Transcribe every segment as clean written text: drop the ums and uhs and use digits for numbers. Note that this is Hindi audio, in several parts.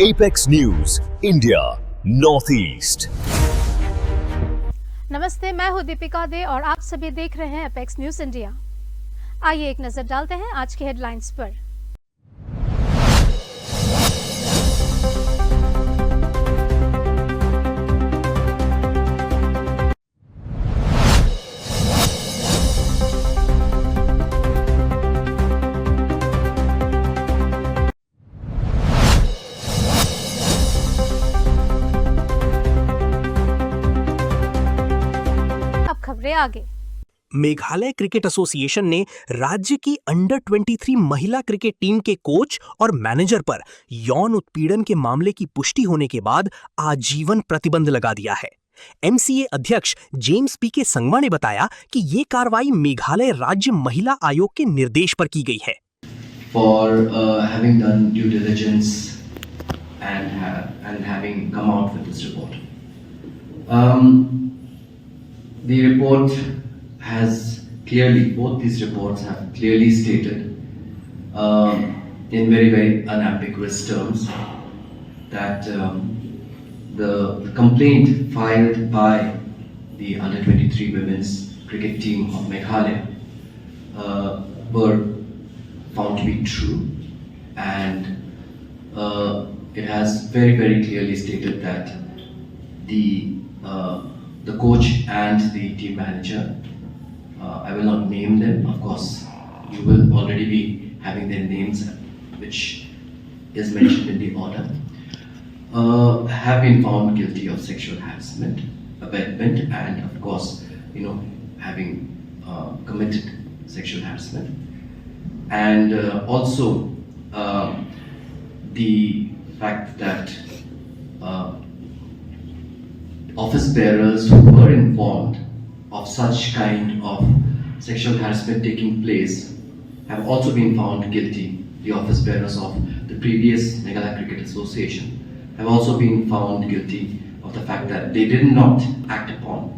Apex News, India, Northeast. नमस्ते, मैं हूं दीपिका दे और आप सभी देख रहे हैं एपेक्स न्यूज इंडिया। आइए एक नजर डालते हैं आज के हेडलाइंस पर। अब खबरें आगे। मेघालय क्रिकेट एसोसिएशन ने राज्य की अंडर 23 महिला क्रिकेट टीम के कोच और मैनेजर पर यौन उत्पीड़न के मामले की पुष्टि होने के बाद आजीवन प्रतिबंध लगा दिया है। एमसीए अध्यक्ष जेम्स पी के संगमा ने बताया कि ये कार्रवाई मेघालय राज्य महिला आयोग के निर्देश पर की गई है। For having done due diligence and having come out with this report. The report has clearly, both these reports have clearly stated in very unambiguous terms that the complaint filed by the under 23 women's cricket team of Meghalaya were found to be true, and it has very clearly stated that the coach and the team manager, I will not name them, of course you will already be having their names, which is mentioned in the order, have been found guilty of sexual harassment, abetment, and of course, having committed sexual harassment. And also the fact that office bearers who were informed of such kind of sexual harassment taking place have also been found guilty. The office bearers of the previous Meghalaya Cricket Association have also been found guilty of the fact that they did not act upon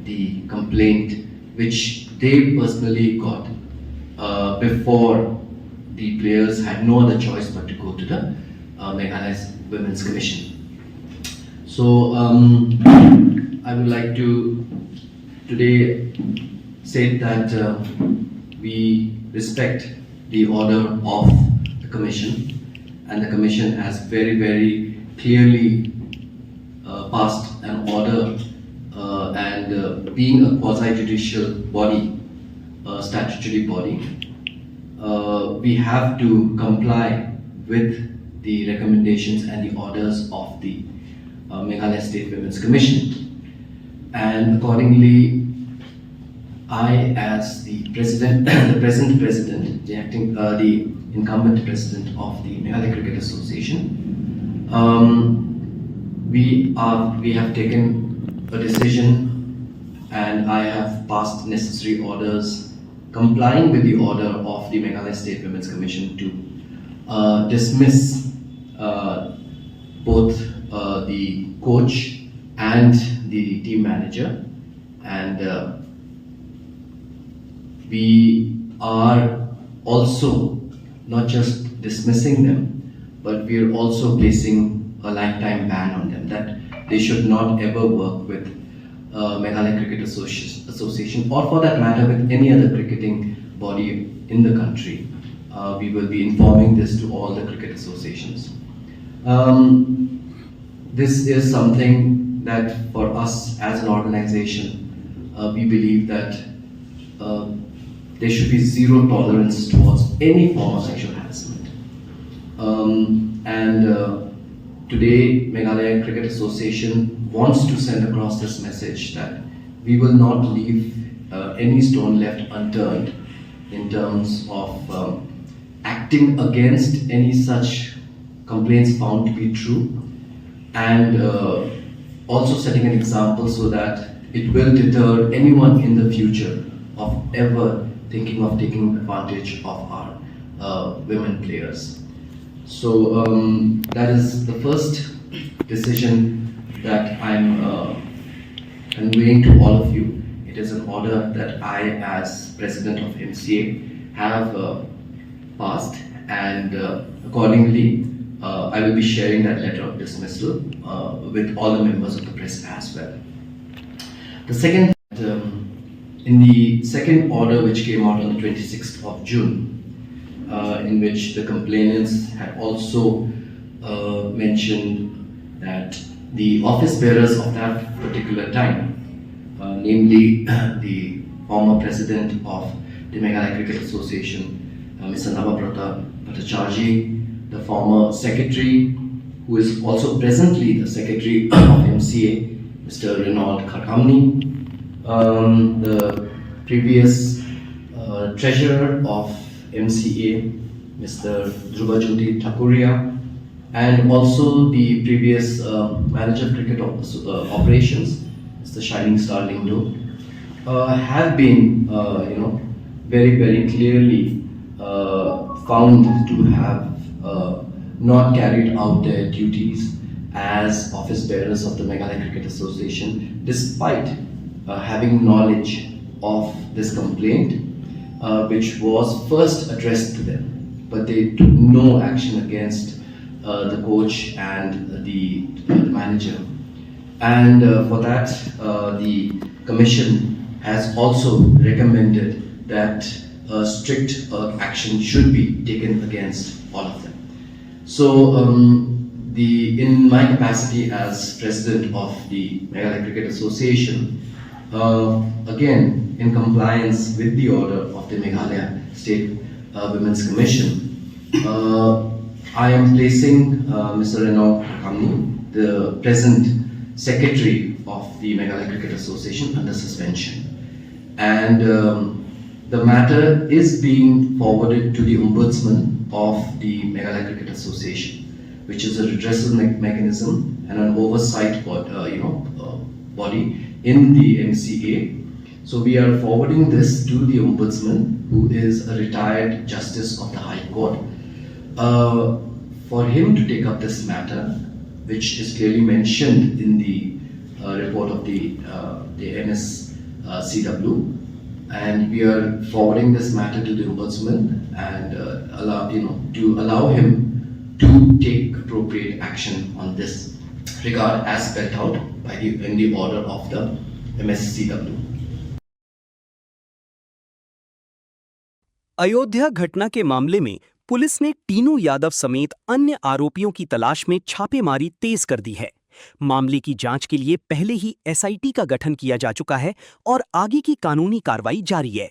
the complaint which they personally got before the players had no other choice but to go to the Meghalaya Women's Commission. So I would like to today say that we respect the order of the Commission, and the Commission has very clearly passed an order, and being a quasi-judicial body, statutory body, we have to comply with the recommendations and the orders of the Meghalaya State Women's Commission, and accordingly I, as the president, the present president, the incumbent president of the Meghalaya Cricket Association, we have taken a decision, and I have passed necessary orders complying with the order of the Meghalaya State Women's Commission to dismiss both the coach and the team manager, and we are also not just dismissing them, but we are also placing a lifetime ban on them, that they should not ever work with Meghalaya Cricket Association, or for that matter with any other cricketing body in the country. We will be informing this to all the cricket associations. This is something that for us as an organization, we believe that there should be zero tolerance towards any form of sexual harassment. And today Meghalaya Cricket Association wants to send across this message that we will not leave any stone left unturned in terms of acting against any such complaints found to be true, and also setting an example so that it will deter anyone in the future of ever thinking of taking advantage of our women players. So that is the first decision that I'm conveying to all of you. It is an order that I, as president of MCA, have passed, and accordingly I will be sharing that letter of dismissal with all the members of the press as well. The second, in the second order which came out on the 26th of June, in which the complainants had also mentioned that the office bearers of that particular time, namely the former president of the Meghalaya Cricket Association, Mr. Navabrata Bhattacharjee, the former secretary, who is also presently the secretary of MCA, Mr. Reynold Kharkamni, the previous treasurer of MCA, Mr. Dhrubajyoti Thakuria, and also the previous manager of cricket operations, Mr. Shining Star Lindo, have been, very, very clearly found to have not carried out their duties as office bearers of the Meghalaya Cricket Association, despite having knowledge of this complaint, which was first addressed to them, but they took no action against the coach and the manager. And for that, the commission has also recommended that strict action should be taken against all of them. So, in my capacity as president of the Meghalaya Cricket Association, again in compliance with the order of the Meghalaya State Women's Commission, I am placing Mr. Reynold Kharkamni, the present secretary of the Meghalaya Cricket Association, under suspension, and the matter is being forwarded to the Ombudsman of the Meghalaya Cricket Association, which is a redressal mechanism and an oversight body in the MCA. So we are forwarding this to the Ombudsman, who is a retired Justice of the High Court, for him to take up this matter, which is clearly mentioned in the report of the MSCW, and we are forwarding this matter to the Ombudsman and allow him to take appropriate action on this regard as spelled out by in the order of the MSCW. Ayodhya घटना के मामले में पुलिस ने टीनू यादव समेत अन्य आरोपियों की तलाश में छापेमारी तेज कर दी है। मामले की जांच के लिए पहले ही एसआईटी का गठन किया जा चुका है और आगे की कानूनी कार्रवाई जारी है।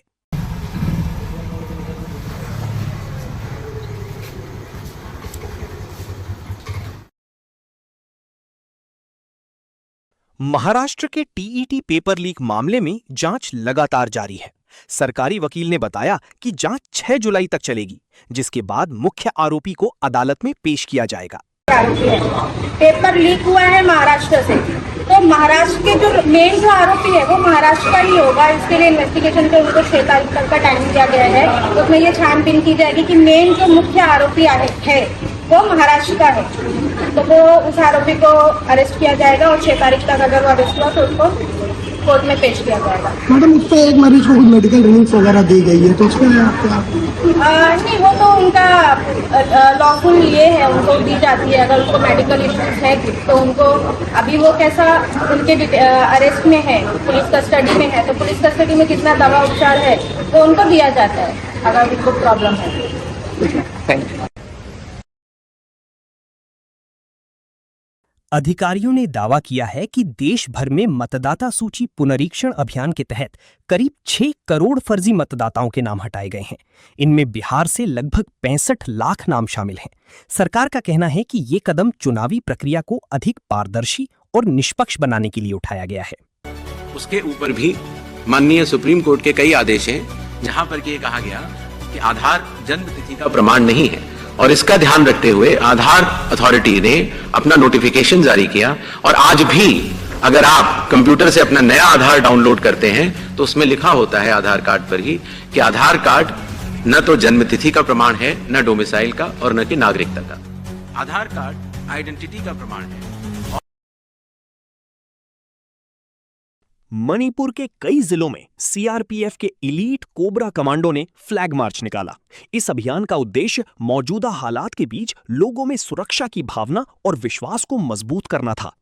महाराष्ट्र के टीईटी पेपर लीक मामले में जांच लगातार जारी है। सरकारी वकील ने बताया कि जांच 6 जुलाई तक चलेगी, जिसके बाद मुख्य आरोपी को अदालत में पेश किया जाएगा। पेपर लीक हुआ है महाराष्ट्र से, तो महाराष्ट्र के जो मेन जो आरोपी है वो महाराष्ट्र का ही होगा। इसके लिए इन्वेस्टिगेशन पे उनको 6 तारीख तक का टाइम दिया गया है। उसमें ये छानबीन की जाएगी कि मेन जो मुख्य आरोपी है वो महाराष्ट्र का है, तो वो उस आरोपी को अरेस्ट किया जाएगा और 6 तारीख तक अगर वो अरेस्ट हुआ तो उसको कोर्ट में पेश किया जाएगा। मैडम, उस पर एक मरीज को कुछ मेडिकल रिलीफ वगैरह दी गई है, तो उसमें नहीं, वो तो उनका लॉफुल ये है, उनको दी जाती है। अगर उनको मेडिकल इश्यूज है तो उनको अभी वो कैसा उनके अरेस्ट में है, पुलिस कस्टडी में है, तो पुलिस कस्टडी में कितना दवा उपचार है वो उनको दिया जाता है अगर उनको प्रॉब्लम है। Thank you. अधिकारियों ने दावा किया है कि देश भर में मतदाता सूची पुनरीक्षण अभियान के तहत करीब 6 करोड़ फर्जी मतदाताओं के नाम हटाए गए हैं। इनमें बिहार से लगभग 65 लाख नाम शामिल हैं। सरकार का कहना है कि ये कदम चुनावी प्रक्रिया को अधिक पारदर्शी और निष्पक्ष बनाने के लिए उठाया गया है। उसके ऊपर भी माननीय सुप्रीम कोर्ट के कई आदेश हैं, जहां पर ये कहा गया कि आधार जन्म तिथि का प्रमाण नहीं है, और इसका ध्यान रखते हुए आधार अथॉरिटी ने अपना नोटिफिकेशन जारी किया। और आज भी अगर आप कंप्यूटर से अपना नया आधार डाउनलोड करते हैं तो उसमें लिखा होता है आधार कार्ड पर ही कि आधार कार्ड न तो जन्म तिथि का प्रमाण है, न डोमिसाइल का, और न कि नागरिकता का। आधार कार्ड आइडेंटिटी का प्रमाण है। मणिपुर के कई जिलों में सीआरपीएफ के इलीट कोबरा कमांडो ने फ्लैग मार्च निकाला। इस अभियान का उद्देश्य मौजूदा हालात के बीच लोगों में सुरक्षा की भावना और विश्वास को मजबूत करना था।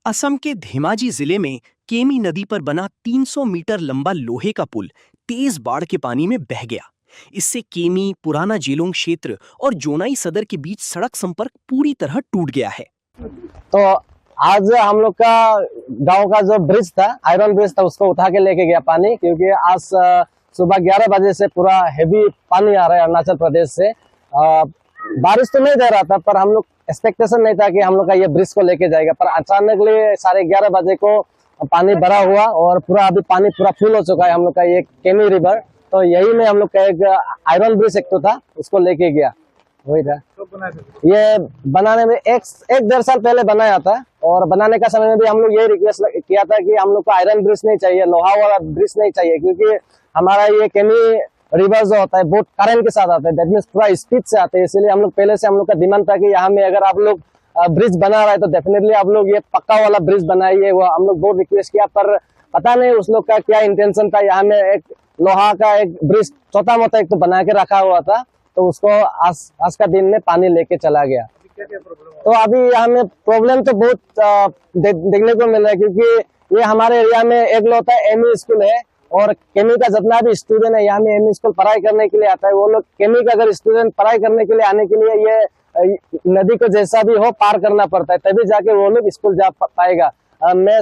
असम के धेमाजी जिले में केमी नदी पर बना 300 मीटर लंबा लोहे का पुल तेज बाढ़ के पानी में बह गया। इससे केमी, पुराना जेलोंग क्षेत्र और जोनाई सदर के बीच सड़क संपर्क पूरी तरह टूट गया है। तो आज हम लोग का गांव का जो ब्रिज था, आयरन ब्रिज था, उसको उठा के लेके गया पानी, क्योंकि आज सुबह 11 बजे से पूरा हेवी पानी आ रहा है अरुणाचल प्रदेश से। बारिश तो नहीं दे रहा था, पर हम लोग एक्सपेक्टेशन नहीं था कि हम लोग का ये ब्रिज को लेके जाएगा, पर अचानक 11:30 बजे को पानी भरा हुआ और पूरा अभी पानी पूरा फुल हो चुका है हम लोग का ये केमी रिवर। तो यही में हम लोग का एक आयरन ब्रिज एक तो था, उसको लेके गया, वही था। ये बनाने में एक 1.5 साल पहले बनाया था, और बनाने का समय में भी हम लोग यही रिक्वेस्ट किया था कि हम लोग को आयरन ब्रिज नहीं चाहिए, लोहा वाला ब्रिज नहीं चाहिए, क्योंकि हमारा ये केमी रिवर जो होता है बहुत करंट के साथ आता है, दैट मींस पूरा स्पीड से आते हैं। इसलिए हम लोग पहले से हम लोग का डिमांड था कि यहाँ में अगर आप लोग ब्रिज बना रहा है तो डेफिनेटली आप लोग ये पक्का वाला ब्रिज बनाइए। वो हम लोग बहुत रिक्वेस्ट किया, पर पता नहीं उस लोग का क्या इंटेंशन था। यहाँ में एक लोहा का एक ब्रिज छोटा मोटा एक तो बना के रखा हुआ था, तो उसको आज का दिन में पानी लेके चला गया। तो अभी यहाँ में प्रॉब्लम तो बहुत देखने को मिल रहा है, क्योंकि ये हमारे एरिया में एक लौता एमई स्कूल है, और केमी का जितना भी स्टूडेंट है यहाँ में एमई स्कूल पढ़ाई करने के लिए आता है, वो लोग केमी का अगर स्टूडेंट पढ़ाई करने के लिए आने के लिए ये नदी को जैसा भी हो पार करना पड़ता है, तभी जाके वो लोग स्कूल जा पाएगा। मैं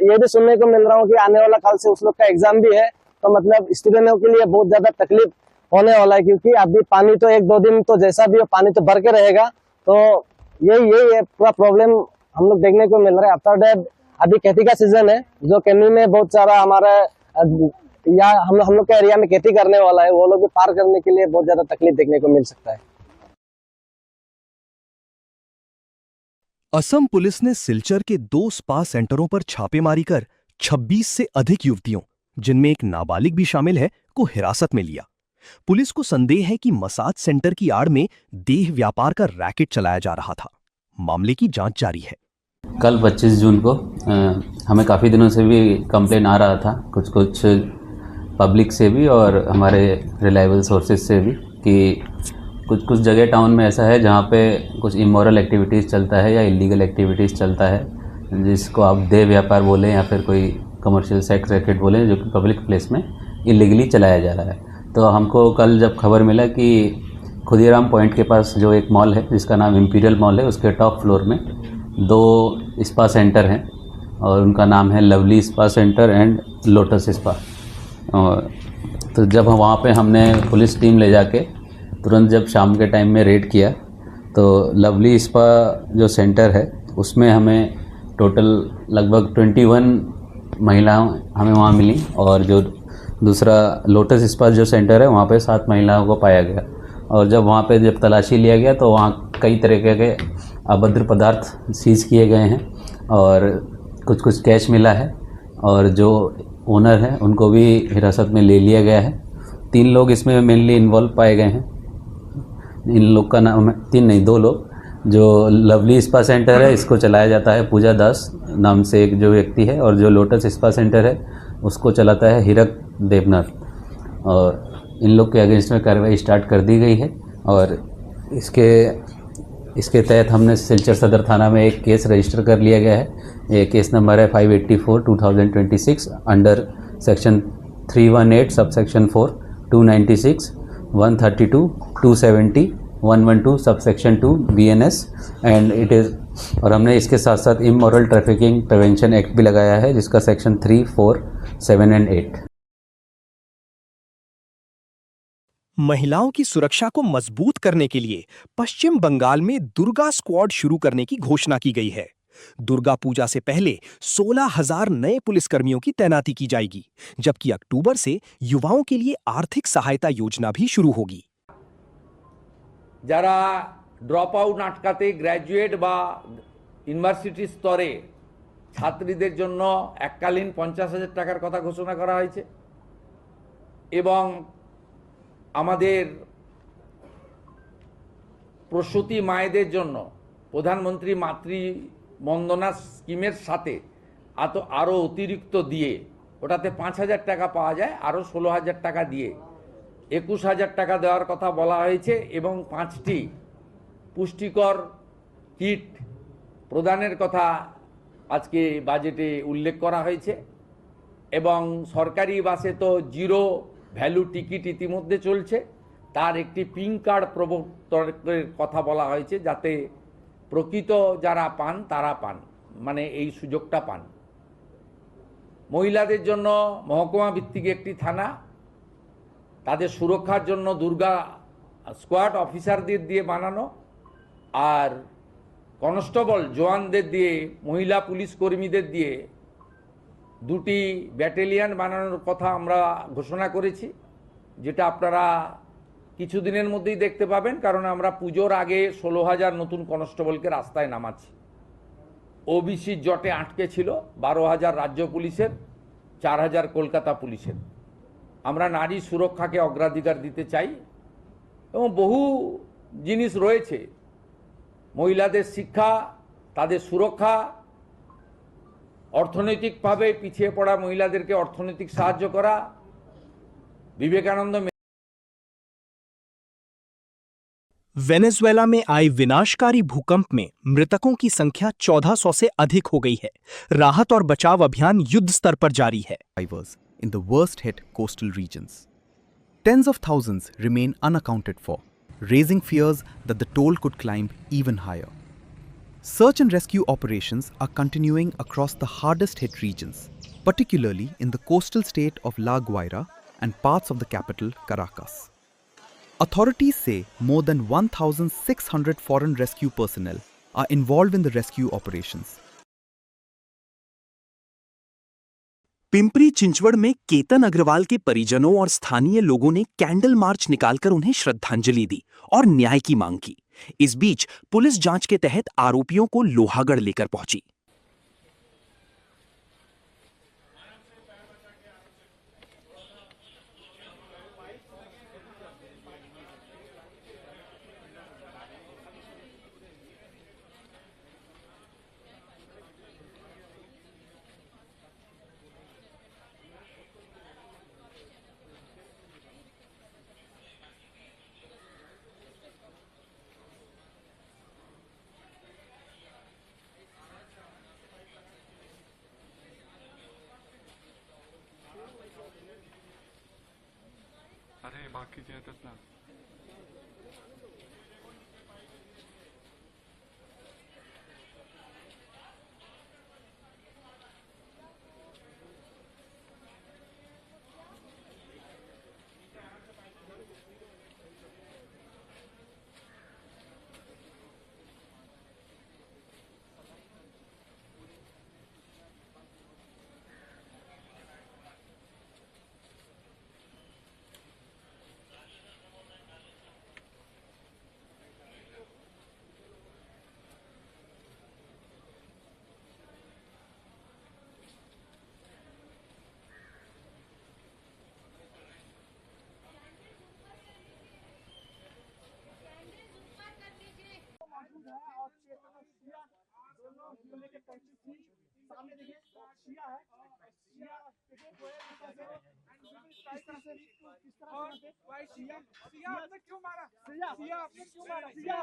ये भी सुनने को मिल रहा हूँ कि आने वाला कल से उस लोग का एग्जाम भी है, तो मतलब स्टूडेंटों के लिए बहुत ज्यादा तकलीफ होने वाला है, क्योंकि अभी पानी तो 1-2 दिन तो जैसा भी हो पानी तो भर के रहेगा। तो यही पूरा प्रॉब्लम हम लोग देखने को मिल रहा है। आफ्टर दैट अभी खेती का सीजन है, जो केमी में बहुत सारा हमारा या हम लोग के एरिया में खेती करने वाला है, वो लोग भी पार करने के लिए बहुत ज्यादा तकलीफ देखने को मिल सकता है। असम पुलिस ने सिलचर के 2 स्पा सेंटरों पर छापेमारी कर 26 से अधिक युवतियों, जिनमें एक नाबालिग भी शामिल है, को हिरासत में लिया। पुलिस को संदेह है कि मसाज सेंटर की आड़ में देह व्यापार का रैकेट चलाया जा रहा था। मामले की जांच जारी है। कल 25 जून को हमें काफ़ी दिनों से भी कंप्लेन आ रहा था, कुछ पब्लिक से भी और हमारे रिलायबल सोर्सेज से भी, कि कुछ जगह टाउन में ऐसा है जहाँ पे कुछ इमोरल एक्टिविटीज़ चलता है या इलीगल एक्टिविटीज़ चलता है, जिसको आप देह व्यापार बोलें या फिर कोई कमर्शियल सेक्स रैकेट बोलें, जो कि पब्लिक प्लेस में इलीगली चलाया जा रहा है। तो हमको कल जब खबर मिला कि खुदीराम पॉइंट के पास जो एक मॉल है जिसका नाम इम्पीरियल मॉल है, उसके टॉप फ्लोर में 2 स्पा सेंटर हैं, और उनका नाम है lovely spa centre and lotus spa. तो जब वहाँ पे हमने पुलिस टीम ले जाके तुरंत जब शाम के टाइम में रेड किया, तो लवली स्पा जो सेंटर है उसमें हमें टोटल लगभग 21 महिलाएं हमें वहाँ मिली, और जो दूसरा लोटस स्पा जो सेंटर है वहाँ पे 7 महिलाओं को पाया गया। और जब वहाँ पे जब तलाशी लिया गया तो वहाँ कई तरह के अभद्र पदार्थ सीज किए गए हैं, और कुछ कैश मिला है, और जो ओनर हैं उनको भी हिरासत में ले लिया गया है। 3 लोग इसमें मेनली इन्वॉल्व पाए गए हैं। इन लोग का नाम 3 नहीं 2 लोग, जो लवली स्पा सेंटर है इसको चलाया जाता है पूजा दास नाम से एक जो व्यक्ति है, और जो लोटस स्पा सेंटर है उसको चलाता है हिरक देवनाथ। और इन लोग के अगेंस्ट में कार्रवाई स्टार्ट कर दी गई है, और इसके तहत हमने सिलचर सदर थाना में एक केस रजिस्टर कर लिया गया है। ये केस नंबर है 584/2026 under section 318 sub section 4 296 132 270 112 sub section 2 BNS and it is. और हमने इसके साथ साथ इमोरल ट्रैफिकिंग प्रिवेंशन एक्ट भी लगाया है, जिसका सेक्शन 3, 4, 7 एंड 8। महिलाओं की सुरक्षा को मजबूत करने के लिए पश्चिम बंगाल में दुर्गा स्क्वाड शुरू करने की घोषणा की गई है। दुर्गा पूजा से पहले 16,000 नए पुलिसकर्मियों की तैनाती की जाएगी, जबकि अक्टूबर से युवाओं के लिए आर्थिक सहायता योजना भी शुरू होगी। যারা ড্রপ আউট আটকাতে গ্র্যাজুয়েট বা ইউনিভার্সিটি স্তরে ছাত্রীদের জন্য এককালীন 50,000 টাকার কথা ঘোষণা করা হয়েছে এবং আমাদের প্রসূতি মায়েদের জন্য প্রধানমন্ত্রী মাতৃ বন্দনা স্কিমের সাথে আরও অতিরিক্ত দিয়ে ওটাতে 5,000 টাকা পাওয়া যায়, আরও 16,000 টাকা দিয়ে 21,000 টাকা দেওয়ার কথা বলা হয়েছে এবং 5টি পুষ্টিকর কিট প্রদানের কথা আজকে বাজেটে উল্লেখ করা হয়েছে এবং সরকারি বাসে তো জিরো ভ্যালু টিকিট ইতিমধ্যে চলছে, তার একটি পিঙ্ক কার্ড প্রবর্তনের কথা বলা হয়েছে যাতে প্রকৃত যারা পান তারা পান, মানে এই সুযোগটা পান। মহিলাদের জন্য মহকুমা ভিত্তিক একটি থানা, তাদের সুরক্ষার জন্য দুর্গা স্কোয়াড অফিসারদের দিয়ে বানানো আর কনস্টেবল জওয়ানদের দিয়ে, মহিলা পুলিশ কর্মীদের দিয়ে 2টি ব্যাটালিয়ন বানানোর কথা আমরা ঘোষণা করেছি, যেটা আপনারা কিছুদিনের মধ্যেই দেখতে পাবেন, কারণ আমরা পুজোর আগে 16,000 নতুন কনস্টেবলকে রাস্তায় নামাচ্ছি। ওবিসি জটে আটকে ছিল 12,000 রাজ্য পুলিশের, 4,000 কলকাতা পুলিশের। আমরা নারী সুরক্ষাকে অগ্রাধিকার দিতে চাই এবং বহু জিনিস রয়েছে, মহিলাদের শিক্ষা, তাদের সুরক্ষা, অর্থনৈতিকভাবে পিছিয়ে পড়া মহিলাদেরকে অর্থনৈতিক সাহায্য করা, বিবেকানন্দ। वेनेजुएला में आए विनाशकारी भूकंप में मृतकों की संख्या 1400 से अधिक हो गई है। राहत और बचाव अभियान युद्ध स्तर पर जारी है। In the worst hit coastal regions, tens of thousands remain unaccounted for, raising fears that the toll could climb even higher. Search and rescue operations are continuing across the hardest hit regions, particularly in the coastal state of La Guaira and parts of the capital, Caracas. Authorities say more than 1,600 foreign rescue personnel are involved in the rescue operations. Pimpri Chinchwad में केतन अग्रवाल के परिजनों और स्थानीय लोगों ने कैंडल मार्च निकालकर उन्हें श्रद्धांजलि दी और न्याय की मांग की। इस बीच पुलिस जांच के तहत आरोपियों को लोहागढ़ लेकर पहुंची। अरे बाकी जे येतात ना सामने देखिए, शिया है, शिया देखिए, किस तरह से शिया, शिया आपने क्यों मारा? शिया, शिया आपने क्यों मारा? शिया,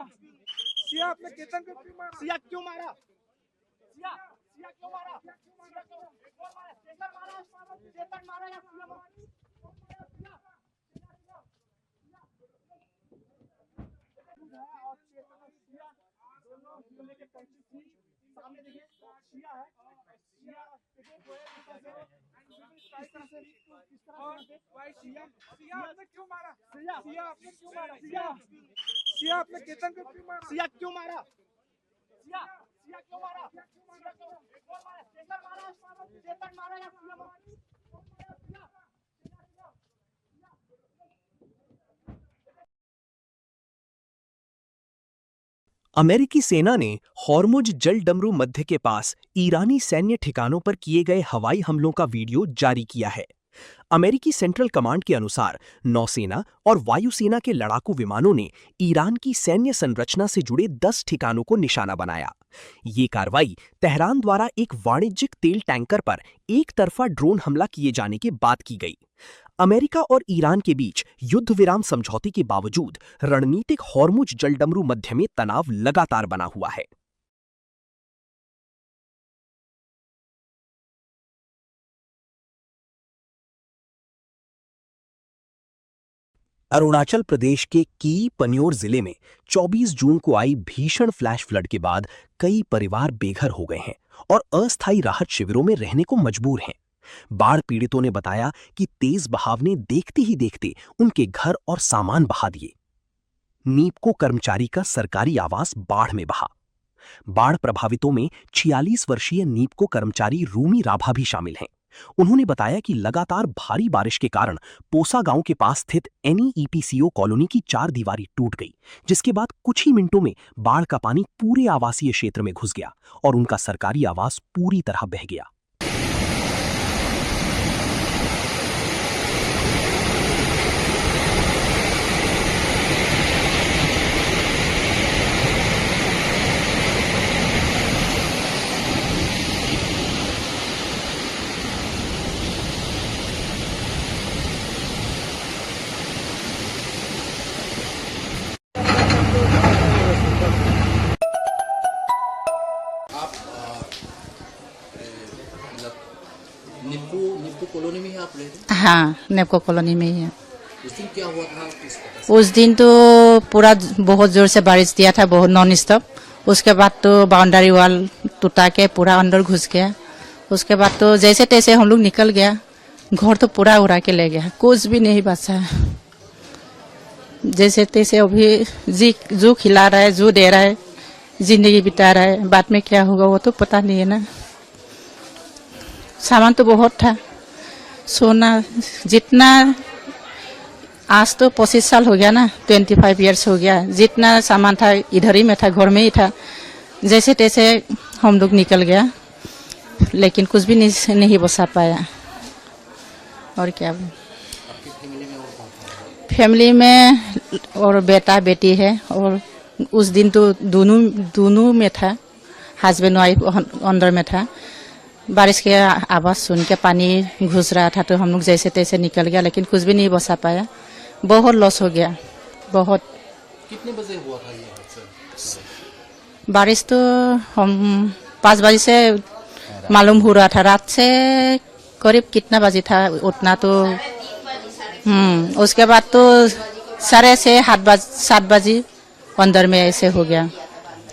शिया आपने केतन को क्यों मारा? शिया क्यों मारा? शिया, शिया क्यों मारा? केतन मारा, केतन मारा या शिया मारा? और चेतन और शिया दोनों लेके पैंतीस थी। सामने देखिए, शिया है, शिया देखिए, आपने क्यों मारा? सिया आपने क्यों मारा? सिया आपने केतन को क्यों मारा? सिया क्यों मारा? सिया क्यों मारा? चेतन मारा या सिया मारा? अमेरिकी सेना ने हॉर्मुज जल डमरू मध्य के पास ईरानी सैन्य ठिकानों पर किए गए हवाई हमलों का वीडियो जारी किया है। अमेरिकी सेंट्रल कमांड के अनुसार नौसेना और वायुसेना के लड़ाकू विमानों ने ईरान की सैन्य संरचना से जुड़े 10 ठिकानों को निशाना बनाया। ये कार्रवाई तेहरान द्वारा एक वाणिज्यिक तेल टैंकर पर एक तरफा ड्रोन हमला किए जाने के बाद की गई। अमेरिका और ईरान के बीच युद्ध विराम समझौते के बावजूद रणनीतिक हॉर्मुज जलडमरू मध्य में तनाव लगातार बना हुआ है। अरुणाचल प्रदेश के की पन्योर जिले में 24 जून को आई भीषण फ्लैश फ्लड के बाद कई परिवार बेघर हो गए हैं और अस्थायी राहत शिविरों में रहने को मजबूर हैं। बाढ़ पीड़ितों ने बताया कि तेज बहाव ने देखते ही देखते उनके घर और सामान बहा दिए। नीपको कर्मचारी का सरकारी आवास बाढ़ में बहा। बाढ़ प्रभावितों में 46 वर्षीय नीपको कर्मचारी रूमी राभा भी शामिल हैं। उन्होंने बताया कि लगातार भारी बारिश के कारण पोसा गांव के पास स्थित NEPCO कॉलोनी की 4 दीवारी टूट गई, जिसके बाद कुछ ही मिनटों में बाढ़ का पानी पूरे आवासीय क्षेत्र में घुस गया और उनका सरकारी आवास पूरी तरह बह गया। निप्को कॉलोनी में ही आप रहते? हाँ, निप्को कॉलोनी में ही है। उस दिन क्या हुआ था? उस दिन तो पूरा बहुत जोर से बारिश दिया था, बहुत नॉन स्टॉप। उसके बाद तो बाउंड्री वॉल टूटा के पूरा अंदर घुस गया। उसके बाद तो जैसे तैसे हम लोग निकल गया। घर तो पूरा उड़ा के ले गया, कुछ भी नहीं बचा। जैसे तैसे अभी जो खिला रहा है, जो दे रहा है, जिंदगी बिता रहा है। बाद में क्या होगा वो तो पता नहीं है ना। सामान तो बहुत था, सोना जितना, आज तो 25 साल हो गया ना, 25 इयर्स हो गया। जितना सामान था इधर ही में था, घर में ही था। जैसे तैसे हम लोग निकल गया, लेकिन कुछ भी नहीं बचा पाया। और क्या फैमिली में और बेटा बेटी है। और उस दिन तो दोनों में था, हस्बैंड वाइफ अंदर में था। बारिश के आवाज सुन के पानी घुस रहा था, तो हम लोग जैसे तैसे निकल गया, लेकिन कुछ भी नहीं बचा पाया। बहुत लॉस हो गया, बहुत। कितने बजे हुआ था ये हादसा? बारिश तो हम 5 बजे से मालूम हो रहा था। रात से करीब कितना बजे था उतना तो उसके बाद तो 7:30 बजे अंदर में ऐसे हो गया।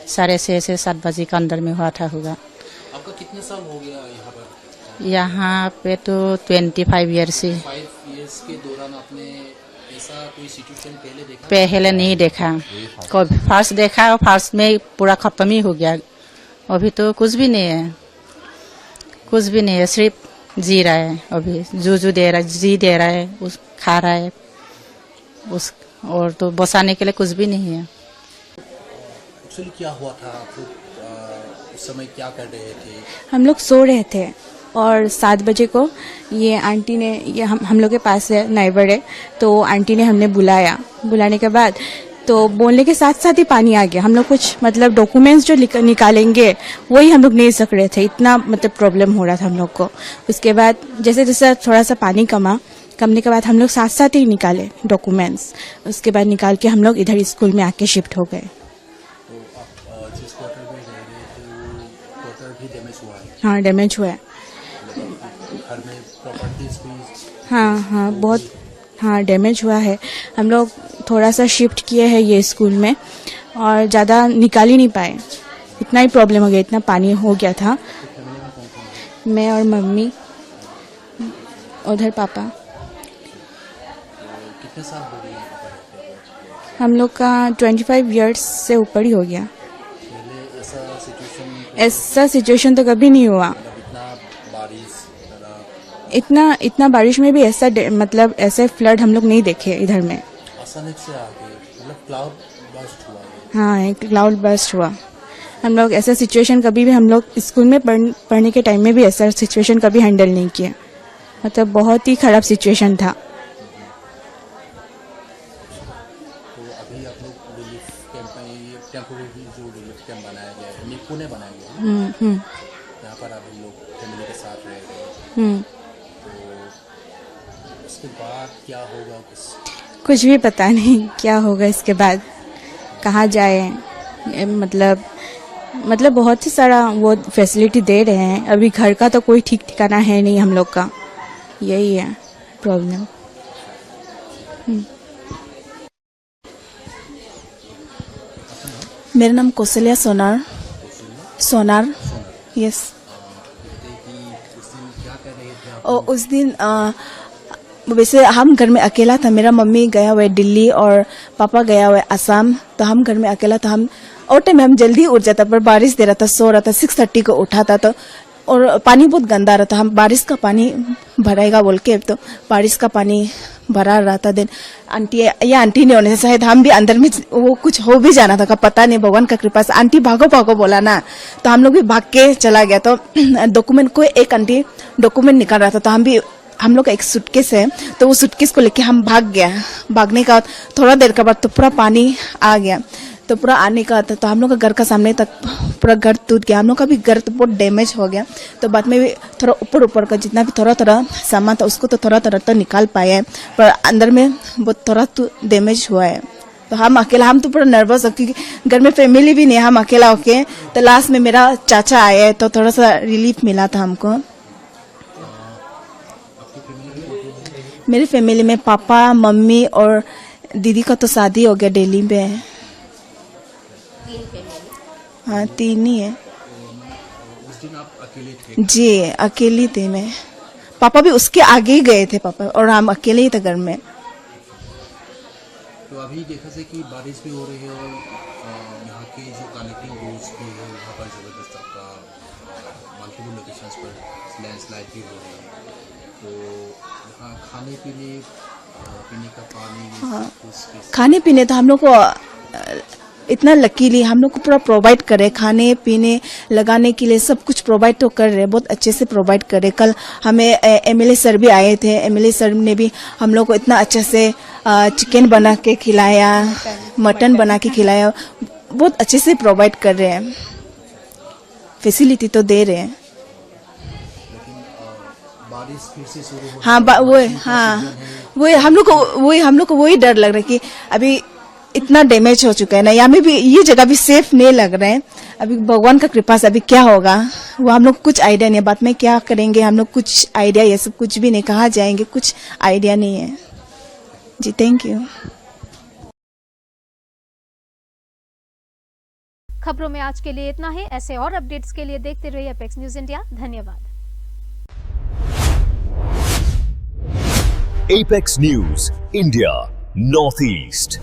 6:30 7 बजे का अंदर में हुआ था होगा। आपका कितने साल हो गया यहाँ पर? यहाँ पे तो 25 ईयर्स से। 5 इयर्स के दौरान आपने ऐसा कोई सिचुएशन पहले देखा? पहले नहीं देखा, कभी फर्स्ट देखा और फर्स्ट में पूरा खत्म ही हो गया। अभी तो कुछ भी नहीं है, कुछ भी नहीं है, सिर्फ जी रहा है। अभी जो दे रहा है, जी दे रहा है, उस खा रहा है उस, और तो बसाने के लिए कुछ भी नहीं है। एक्चुअली क्या हुआ था? आप उस समय क्या कर रहे थे? हम लोग सो रहे थे और 7 बजे को ये आंटी ने, ये हम लोग के पास है, नाइबर है, तो आंटी ने हमने बुलाया। बुलाने के बाद तो बोलने के साथ साथ ही पानी आ गया। हम लोग कुछ मतलब डॉक्यूमेंट्स जो निकालेंगे वही हम लोग नहीं सक रहे थे, इतना मतलब प्रॉब्लम हो रहा था हम लोग को। उसके बाद जैसे जैसे थोड़ा सा पानी कमने के बाद हम लोग साथ साथ ही निकाले डॉक्यूमेंट्स। उसके बाद निकाल के हम लोग इधर स्कूल में आके शिफ्ट हो गए। हाँ, डैमेज हुआ है। घर में प्रॉपर्टीज भी? हाँ बहुत, हाँ डैमेज हुआ है। हम लोग थोड़ा सा शिफ्ट किए हैं ये स्कूल में और ज़्यादा निकाल ही नहीं पाए, इतना ही प्रॉब्लम हो गया, इतना पानी हो गया था। मैं और मम्मी, उधर पापा। कितने साल हो गए यहाँ पर रहते हुए? हम लोग का 25 इयर्स से ऊपर ही हो गया। पहले ऐसा सिचुएशन तो कभी नहीं हुआ। इतना बारिश में भी ऐसा मतलब ऐसे फ्लड हम लोग नहीं देखे इधर में। अचानक से आके मतलब क्लाउड बर्स्ट हुआ। हाँ, एक क्लाउड बर्स्ट हुआ। हम लोग ऐसा सिचुएशन कभी भी हम लोग स्कूल में पढ़ने के टाइम में भी ऐसा सिचुएशन कभी हैंडल नहीं किया। मतलब बहुत ही खराब सिचुएशन था। तो अभी आप लोग रिलीफ कैंप में ये टेम्पोरेरी जो रिलीफ कैंप बनाया गया है निप्पू ने बनाया गया है, यहाँ पर अभी लोग फैमिली के साथ रह रहे हैं। तो उसके बाद क्या होगा कुछ भी पता नहीं क्या होगा इसके बाद, कहाँ जाए। मतलब बहुत ही सारा वो फैसिलिटी दे रहे हैं। अभी घर का तो कोई ठीक ठिकाना है नहीं हम लोग का, यही है प्रॉब्लम। मेरा नाम कौशल्या सोनार यस। और उस दिन वैसे हम घर में अकेला था। मेरा मम्मी गया हुआ है दिल्ली और पापा गया हुआ है असम। तो हम घर में अकेला था। हम और टाइम में हम जल्दी उठ जाता, पर बारिश दे रहा था, सो रहा था। 6:30 को उठा था तो और पानी बहुत गंदा रहा था। हम बारिश का पानी भराएगा बोल के तो बारिश का पानी भरा रहा था। दिन आंटी ने होने से शायद हम भी अंदर में वो कुछ हो भी जाना था, पता नहीं, भगवान का कृपा से। आंटी भागो भागो बोला ना, तो हम लोग भी भाग के चला गया। तो डॉक्यूमेंट को एक आंटी डॉक्यूमेंट निकाल रहा था, तो हम लोग का एक सूटकेस है, तो वो सूटकेस को लेके हम भाग गया। भागने का थोड़ा देर के बाद तो पूरा पानी आ गया। तो पूरा आने का था तो हम लोग का घर का सामने तक पूरा घर टूट गया। हम लोग का भी घर तो बहुत डैमेज हो गया। तो बाद में भी थोड़ा ऊपर का जितना भी थोड़ा सामान था उसको तो थोड़ा तो निकाल पाए हैं, पर अंदर में बहुत थोड़ा तो डैमेज हुआ है। तो हम तो पूरा नर्वस हो क्योंकि घर में फैमिली भी नहीं, हम अकेला होके। तो लास्ट में मेरा चाचा आया तो थोड़ा सा रिलीफ मिला था हमको। मेरी फैमिली में पापा मम्मी और दीदी का तो शादी हो गया दिल्ली में। हाँ, 3 ही है। उस दिन आप अकेले थे? जी अकेली थी मैं। पापा भी उसके आगे ही गए थे पापा, और हम अकेले ही थे घर में। तो अभी देखा जाए कि बारिश भी हो रही है और यहाँ के जो कनेक्टिंग रोड्स भी है वहाँ पर जबरदस्त आपका मल्टीपल लोकेशंस पर लैंडस्लाइड भी हो रही है। तो खाने पीने का पानी। हाँ, खाने पीने तो हम लोग को इतना लकीली हम लोग को पूरा प्रोवाइड करे। खाने पीने लगाने के लिए सब कुछ प्रोवाइड तो कर रहे, बहुत अच्छे से प्रोवाइड करे। कल हमें एमएलए सर भी आए थे। एमएलए सर ने भी हम लोग को इतना अच्छे से चिकन बना के खिलाया, मटन बना के खिलाया। बहुत अच्छे से प्रोवाइड कर रहे हैं, फैसिलिटी तो दे रहे हैं। बारिश फिर से शुरू हो। हाँ, वो हम लोग को वही डर लग रहा है कि अभी इतना डैमेज हो चुका है ना, यहाँ में भी ये जगह भी सेफ नहीं लग रहा है। अभी भगवान का कृपा से अभी क्या होगा वो हम लोग कुछ आइडिया नहीं है। बाद में क्या करेंगे हम लोग कुछ आइडिया, ये सब कुछ भी नहीं, कहाँ जाएंगे कुछ आइडिया नहीं है जी। Thank you. खबरों में आज के लिए इतना ही। ऐसे और अपडेट्स के लिए देखते रहिए एपेक्स न्यूज इंडिया। धन्यवाद। Apex News India Northeast।